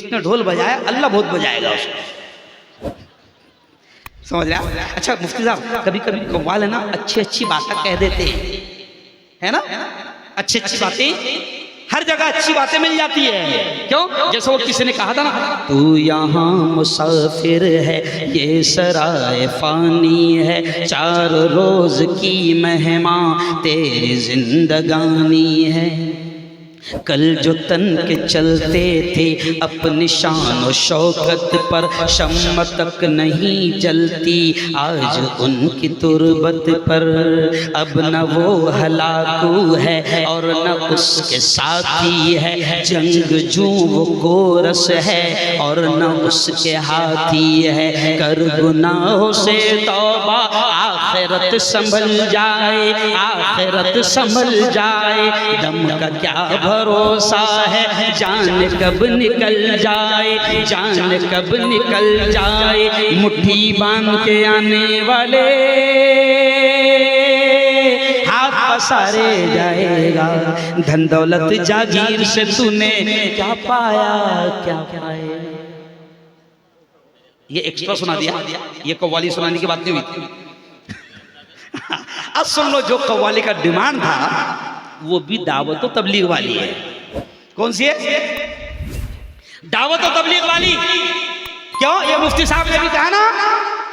जिसने ढोल बजाया अल्लाह बहुत बजाएगा उसको, समझ रहे आप। अच्छा मुफ्ती साहब, कभी कभी कव्वाल है ना अच्छी अच्छी बातें कह देते हैं, है ना, अच्छी अच्छी बातें, हर जगह अच्छी बातें मिल जाती है। क्यों? जैसे वो किसी ने कहा था ना, तू यहाँ मुसाफिर है, ये सराय फानी है, 4 रोज की मेहमान तेरी जिंदगानी है। कल जो तन के चलते थे अपनी शान और शौकत पर, शम्म तक नहीं जलती आज उनकी तुरबत पर। अब न वो हलाकू है और न उसके साथी है, जंगजू वो गोरस है और न उसके हाथी है। कर गुनाहों से तौबा आखिरत संभल जाए, आखिरत संभल जाए। दम का क्या भरोसा है, जान कब निकल जाए, जान कब निकल जाए। मुट्ठी बांध के आने वाले हाथ पसारे जाएगा। धन दौलत जागीर से तूने क्या पाया, क्या पाया। ये एक्स्ट्रा सुना दिया, ये कव्वाली सुनाने की बात नहीं हुई। अब सुन लो, जो कव्वाली का डिमांड था वो भी दावत और तबलीग वाली है। कौन सी है? दावत और तबलीग वाली। क्यों? ये मुफ्ती साहब ने भी कहा ना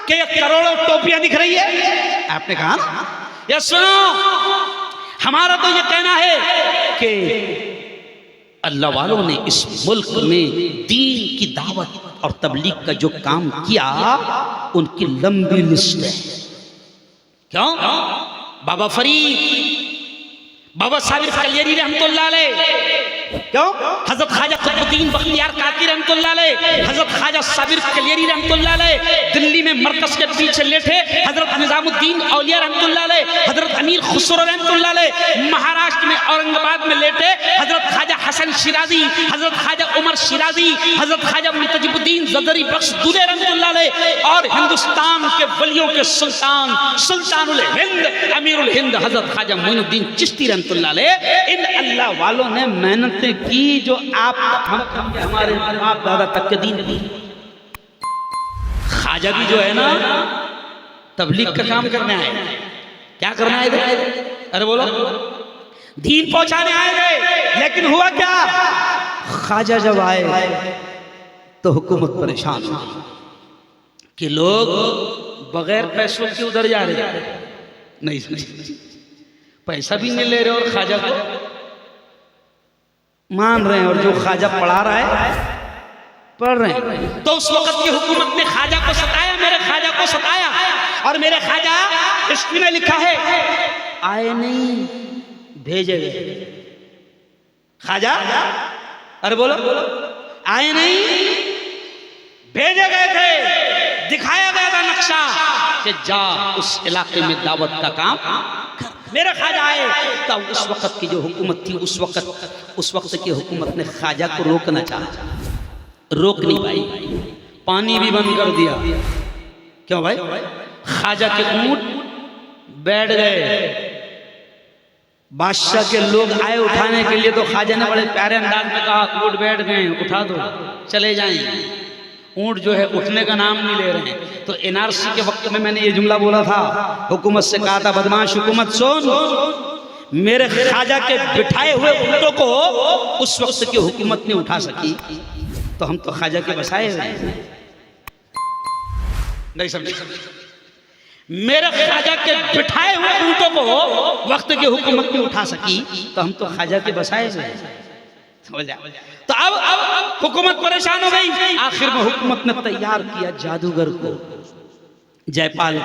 कि ये करोड़ों टोपियां दिख रही है, आपने कहा ना। ये सुनो, हमारा तो ये कहना है कि अल्लाह वालों ने इस मुल्क में दीन की दावत और तबलीग का जो काम किया, उनकी लंबी लिस्ट है। क्यों? बाबा फरीद, बाबा साबिर कलियरी रहमतुल्लाह अलैह, क्यों? हजरत ख्वाजा कुतुबुद्दीन बख्तियार काकी रहमतुल्लाह अलैह, हजरत ख्वाजा साबिर कलियरी रहमतुल्लाह अलैह दिल्ली में मरकज के पीछे लेटे, हजरत निजामुद्दीन औलिया रहमतुल्लाह अलैह, हजरत अमीर खुसरो रहमतुल्लाह अलैह महाराष्ट्र में औरंगाबाद में लेटे, हजरत ख्वाजा हसन शिराजी, हजरत ख्वाजा उमर शिराजी, हजरत ख्वाजा मुंतजिबुद्दीन ज़दरी बख्श दुले रहमतुल्लाह अलैह और हिंदुस्तान के वलियों के सुल्तान, सुल्तानुल हिंद, अमीरुल हिंद हजरत ख्वाजा मोइनुद्दीन चिश्ती रहमतुल्लाह अलैह। इन अल्लाह वालों ने मेहनतें की जो आप हम हमारे बाप दादा तक के दीन की। ख्वाजा भी जो है ना तबलीग का काम करने आए। क्या करना है? अरे बोलो, दीन पहुंचाने आए गए। लेकिन हुआ क्या? ख्वाजा जब आए तो हुकूमत परेशान हुई कि लोग बगैर पैसों के उधर जा रहे, नहीं पैसा भी नहीं ले रहे और ख्वाजा को मान रहे हैं, और जो ख्वाजा पढ़ा रहा है पढ़ रहे हैं। तो उस वक्त की हुकूमत ने ख्वाजा को सताया, मेरे ख्वाजा को सताया, और मेरे ख्वाजा हिस्ट्री में लिखा है आए नहीं, भेजे गए। ख्वाजा, अरे बोलो, आए नहीं, भेजे गए थे। दिखाया गया था नक्शा कि जा उस इलाके में दावत का काम। मेरे ख्वाजा आए तब उस वक्त की जो हुकूमत थी, उस वक्त की हुकूमत ने ख्वाजा को रोकना चाहा, रोक नहीं पाई, पानी भी बंद कर दिया। क्यों भाई? ख्वाजा के ऊंट बैठ गए, बादशाह के लोग आए उठाने के लिए, तो ख्वाजा ने बड़े प्यारे अंदाज में कहा ऊंट बैठ गए, उठा दो, चले जाएं। ऊंट जो है उठने का नाम नहीं ले रहे हैं। तो एनआरसी के वक्त में मैंने ये जुमला बोला था, हुकूमत से कहा था, बदमाश हुकूमत सुन, मेरे ख्वाजा के बिठाए हुए ऊंटों को उस वक्त की हुकूमत ने उठा सकी, तो हम तो ख्वाजा के बसाए हुए। नहीं समझे? मेरे ख्वाजा के बिठाए हुए ऊंटों को वक्त की हुकूमत ने उठा सकी, तो हम तो ख्वाजा के बसाए हुए। तो अब हुकूमत परेशान हो गई। आखिर में हुकूमत ने तैयार किया जादूगर को, जयपाल,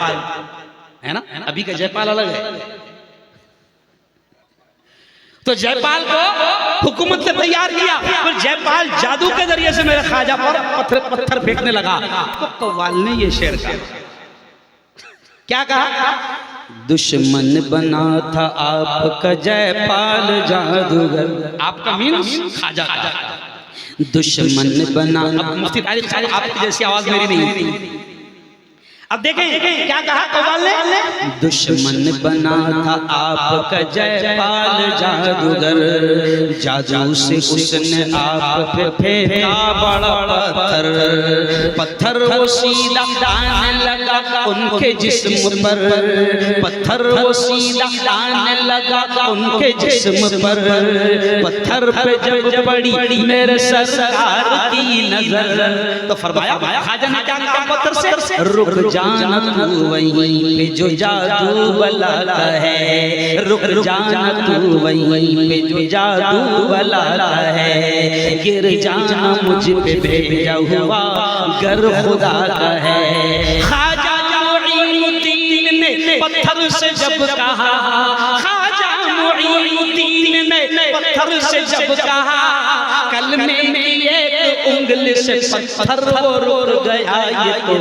है ना, अभी का जयपाल अलग है। तो जयपाल को हुकूमत ने तैयार किया, फिर जयपाल जादू के जरिए से मेरे ख्वाजा पर पत्थर फेंकने लगा। तो कव्वाल ने ये शेर कहा, क्या कहा? दुश्मन बना था आपका जयपाल जादूगर। आपका मीन्स ख्वाजा का दुश्मन बना। अब मुफ्ती तारिक साहब, आपकी जैसी आवाज मेरी नहीं। अब देखें क्या कहा कव्वाल ने, दुश्मन बना था आपका जयपाल जादूगर, जादू से उसने आप पे फेंका बड़ा पत्थर, पत्थर वो सीधा आने लगा उनके जिस्म पर, पत्थर वो सीधा आने लगा उनके जिस्म पर, पत्थर पे जब पड़ी मेरे सरकार की नजर। तो फरमाया खाजा ने क्या कहा पत्थर से, रुक जाना तू वहीं पे जो जादू बलाता है, रुक जाना तू वहीं पे जो जादू बलाता है, गिर जाना मुझ पे भेजा हुआ गर खुदा का है। खाजा मुईनुद्दीन ने पत्थर से जब कहा, खाजा मुईनुद्दीन ने पत्थर से जब कहा, कलमे में एक उंगली से पत्थर वो रुक गया, ये तो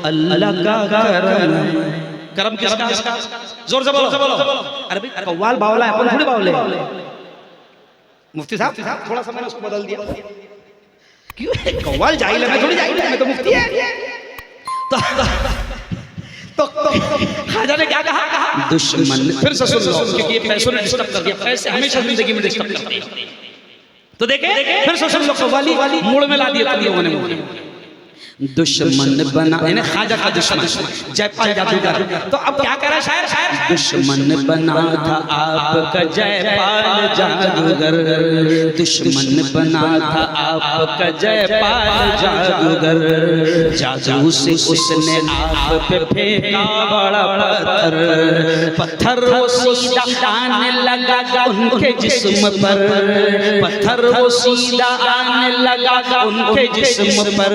अल्लाह का करम है। करम किसका? जोर से बोलो। अरे भाई कव्वाल बावला है, अपन थोड़ी बावले। मुफ्ती साहब थोड़ा सा मैंने उसको बदल दिया। क्यों कव्वाल जाहिल है, मैं थोड़ी जाहिल है, मैं तो मुफ्ती है। तो खाजा ने क्या कहा, दुश्मन, फिर से सुन लो क्योंकि ये पैसों ने डिस्टर्ब कर दिया, पैसे हमेशा जिंदगी में डिस्टर्ब करते हैं। तो देखे फिर से सुन लो, कव्वाली मूड में ला दिया तुम लोगों ने। दुश्मन बना यानी खाजा का दुश्मन जयपाल जादूगर। तो अब क्या करा शायर, दुश्मन बना था आपका जयपाल जादूगर, दुश्मन बना था आपका जयपाल जादूगर, जादू से उसने आप पे फेंका बड़ा पत्थर, पत्थर वो सीधा आने लगा उनके जिस्म पर, पत्थर वो सीधा आने लगा उनके जिस्म पर,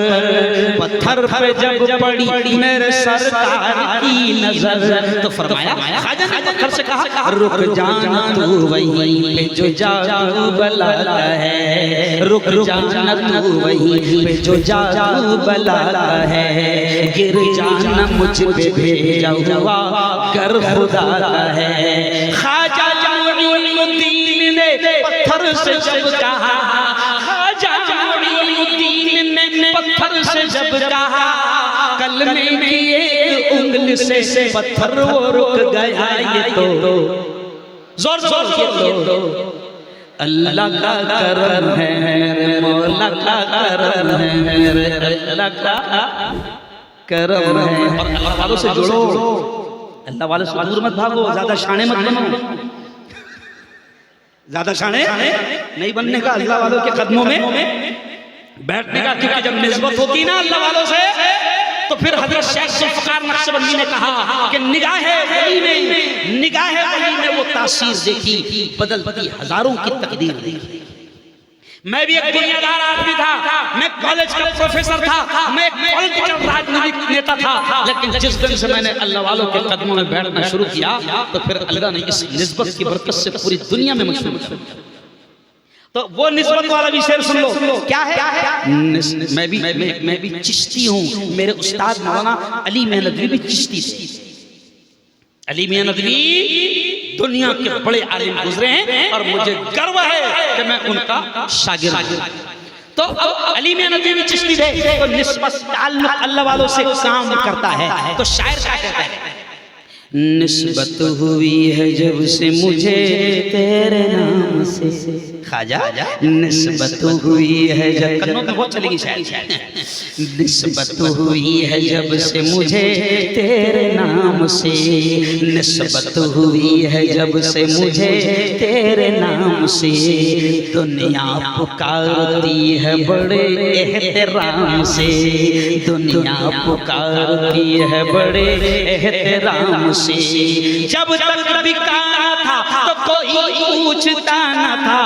पत्थर पे जब पड़ी मेरे सरकार की नजर। तो फरमाया खाजा ने पत्थर से कहा, रुक जाना तू वहीं पे जो जादू बलाता है, रुक जाना तू वहीं पे जो जादू बलाता है, गिर जाना मुझ पे भेजा हुआ गर खुदा का है। खाजा मुईनुद्दीन ने पत्थर से जब कहा, खाजा मुईनुद्दीन ने पत्थर से जब कहा, कलमे की एक उंगली से पत्थर वो रुक गया, ये तो जोर से बोलो, अल्लाह का करम है मेरे मौला का करम है मेरे अल्लाह का करम है। और अल्लाह वालों से जुड़ो, अल्लाह वालों से दूर मत भागो, ज्यादा शाने मत बनो, ज्यादा शाने नहीं बनने का, अल्लाह वालों के कदमों में बैठने का। क्योंकि जब निस्बत होती ना अल्लाह वालों से, तो फिर हजरत शेख जुल्फकार नक्शबंदी ने कहा कि निगाहे वली ने वो तासीर देखी, बदलती हजारों की तकदीर देखी। मैं भी एक दुनियादार आदमी था, मैं कॉलेज का प्रोफेसर था, मैं एक पॉलिटिकल राजनीतिक नेता था, लेकिन जिस दिन से मैंने अल्लाह वालों के कदमों में बैठना शुरू किया, तो फिर अल्लाह ने इस निस्बत की बरकत से पूरी दुनिया में मशहूर किया। तो वो निस्बत वाला भी शेर सुन लो, क्या है? मैं भी चिश्ती हूँ, मेरे उस्ताद मौलाना अली मियां नदवी भी चिश्ती थे। अली मियां नदवी दुनिया के बड़े आलिम गुजरे हैं और मुझे गर्व है कि मैं उनका शागिर्द हूं। तो अली मियां नदवी भी चिश्ती थे, तो निस्बत ताल्लुक अल्लाह वालों से काम करता है। तो शायर क्या कहता है, निस्बत हुई है जब से मुझे तेरे नाम से, खाजा निस्बत हुई है जब, कन्नों में बहुत चलेगी शायद, निस्बत हुई है जब से मुझे तेरे नाम से, निस्बत हुई है जब से मुझे तेरे नाम से, दुनिया पुकारती है बड़े एहतराम से, दुनिया पुकारती है बड़े एहतराम से, जब तक बिकाना था तो कोई पूछता न था,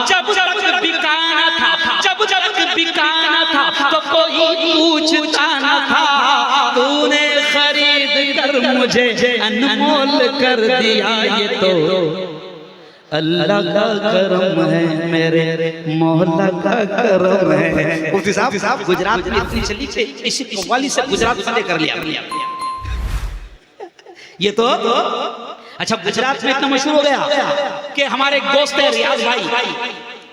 जब तक बिकाना था, जब तक बिकाना था तो कोई पूछता न था, तूने खरीद कर मुझे अनमोल कर दिया, ये तो अल्लाह का करम है मेरे मौला का करम है। मुफ्ती साहब गुजरात में इतनी चली थी, इसी कव्वाली से गुजरात फतेह कर लिया। ये तो अच्छा गुजरात में इतना मशहूर हो गया कि हमारे एक दोस्त है रियाज भाई,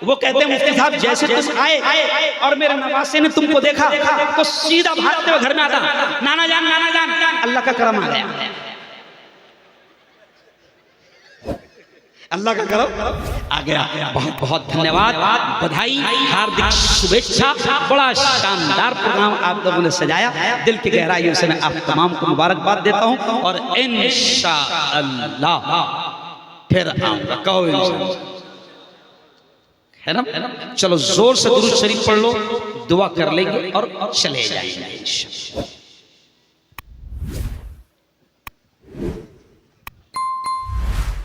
वो कहते हैं मुफ्ती साहब जैसे तुम आए और मेरे नवासे ने तुमको देखा तो सीधा भागते हुए घर में आता, नाना जान अल्लाह का करम आ गया, अल्लाह का करम आ गया। बहुत बहुत धन्यवाद, बधाई, हार्दिक शुभेच्छा। बड़ा शानदार प्रोग्राम आप लोगों ने सजाया, दिल की गहराइयों से मैं आप तमाम को मुबारकबाद देता हूं और इंशाअल्लाह फिर आऊंगा, कहो इंशाअल्लाह, है ना। चलो जोर से दुरूद शरीफ पढ़ लो, दुआ कर लेंगे और चले जाएंगे इंशाअल्लाह।